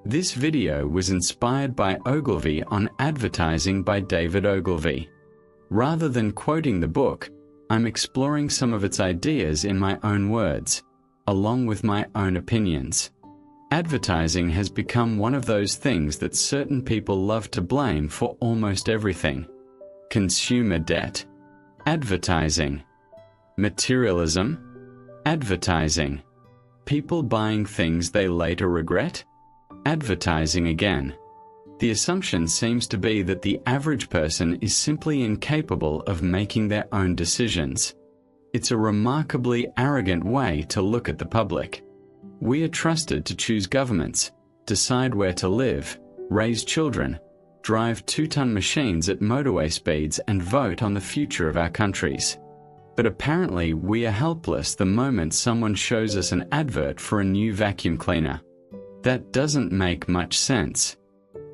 This video was inspired by Ogilvy on Advertising by David Ogilvy. Rather than quoting the book, I'm exploring some of its ideas in my own words, along with my own opinions. Advertising has become one of those things that certain people love to blame for almost everything. Consumer debt. Advertising. Materialism. Advertising. People buying things they later regret. Advertising again. The assumption seems to be that the average person is simply incapable of making their own decisions. It's a remarkably arrogant way to look at the public. We are trusted to choose governments, decide where to live, raise children, drive 2-ton machines at motorway speeds, and vote on the future of our countries. But apparently we are helpless the moment someone shows us an advert for a new vacuum cleaner. That doesn't make much sense.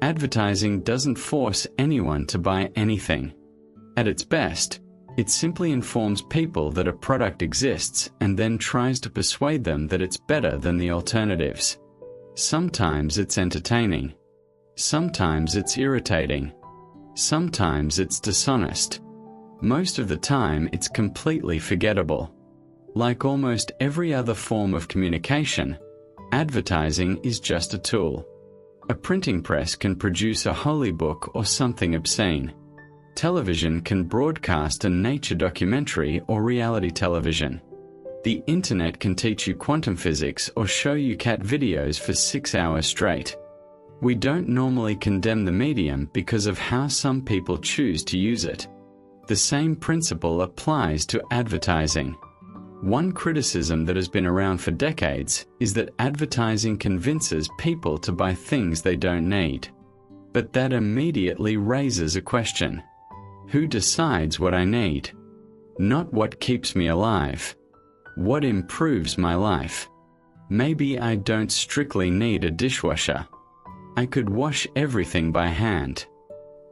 Advertising doesn't force anyone to buy anything. At its best, it simply informs people that a product exists and then tries to persuade them that it's better than the alternatives. Sometimes it's entertaining. Sometimes it's irritating. Sometimes it's dishonest. Most of the time it's completely forgettable. Like almost every other form of communication, advertising is just a tool. A printing press can produce a holy book or something obscene. Television can broadcast a nature documentary or reality television. The internet can teach you quantum physics or show you cat videos for 6 hours straight. We don't normally condemn the medium because of how some people choose to use it. The same principle applies to advertising. One criticism that has been around for decades is that advertising convinces people to buy things they don't need. But that immediately raises a question. Who decides what I need? Not what keeps me alive. What improves my life? Maybe I don't strictly need a dishwasher. I could wash everything by hand.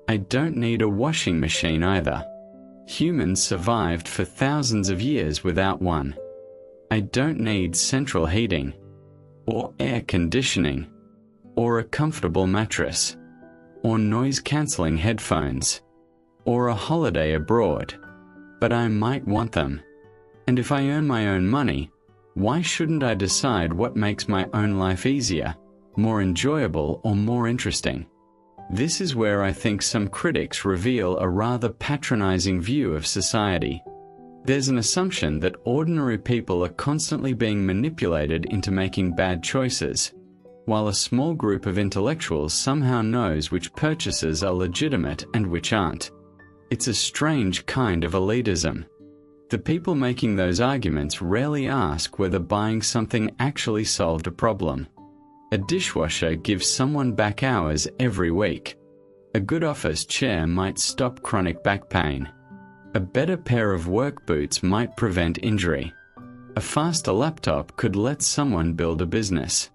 I don't need a washing machine either. Humans survived for thousands of years without one. I don't need central heating, or air conditioning, or a comfortable mattress, or noise-canceling headphones, or a holiday abroad. But I might want them. And if I earn my own money, why shouldn't I decide what makes my own life easier, more enjoyable, or more interesting? This is where I think some critics reveal a rather patronizing view of society. There's an assumption that ordinary people are constantly being manipulated into making bad choices, while a small group of intellectuals somehow knows which purchases are legitimate and which aren't. It's a strange kind of elitism. The people making those arguments rarely ask whether buying something actually solved a problem. A dishwasher gives someone back hours every week. A good office chair might stop chronic back pain. A better pair of work boots might prevent injury. A faster laptop could let someone build a business.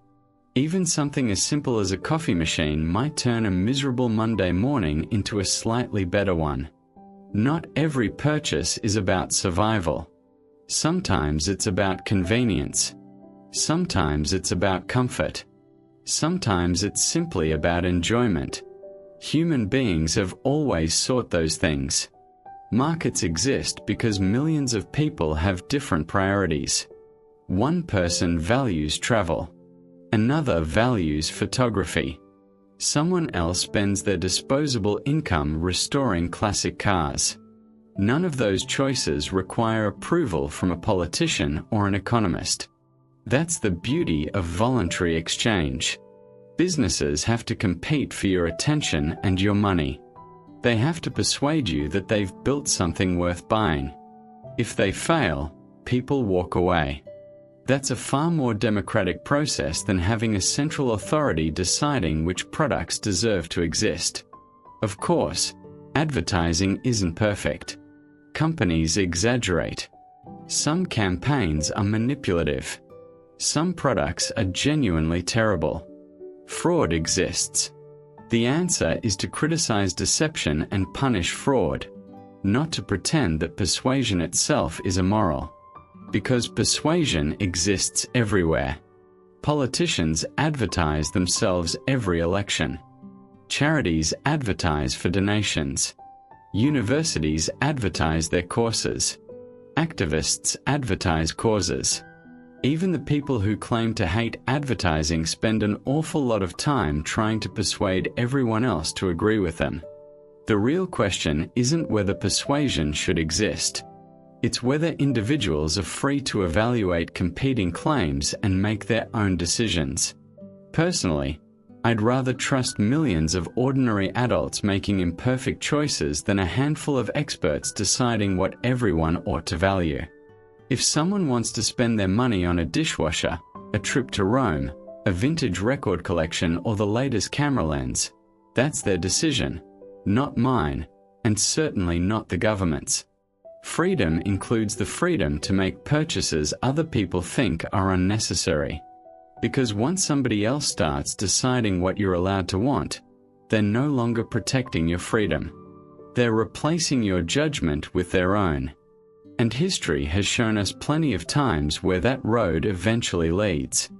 Even something as simple as a coffee machine might turn a miserable Monday morning into a slightly better one. Not every purchase is about survival. Sometimes it's about convenience. Sometimes it's about comfort. Sometimes it's simply about enjoyment. Human beings have always sought those things. Markets exist because millions of people have different priorities. One person values travel. Another values photography. Someone else spends their disposable income restoring classic cars. None of those choices require approval from a politician or an economist. That's the beauty of voluntary exchange. Businesses have to compete for your attention and your money. They have to persuade you that they've built something worth buying. If they fail, people walk away. That's a far more democratic process than having a central authority deciding which products deserve to exist. Of course, advertising isn't perfect. Companies exaggerate. Some campaigns are manipulative. Some products are genuinely terrible. Fraud exists. The answer is to criticize deception and punish fraud, not to pretend that persuasion itself is immoral. Because persuasion exists everywhere. Politicians advertise themselves every election. Charities advertise for donations. Universities advertise their courses. Activists advertise causes. Even the people who claim to hate advertising spend an awful lot of time trying to persuade everyone else to agree with them. The real question isn't whether persuasion should exist. It's whether individuals are free to evaluate competing claims and make their own decisions. Personally, I'd rather trust millions of ordinary adults making imperfect choices than a handful of experts deciding what everyone ought to value. If someone wants to spend their money on a dishwasher, a trip to Rome, a vintage record collection, or the latest camera lens, that's their decision, not mine, and certainly not the government's. Freedom includes the freedom to make purchases other people think are unnecessary. Because once somebody else starts deciding what you're allowed to want, they're no longer protecting your freedom. They're replacing your judgment with their own. And history has shown us plenty of times where that road eventually leads.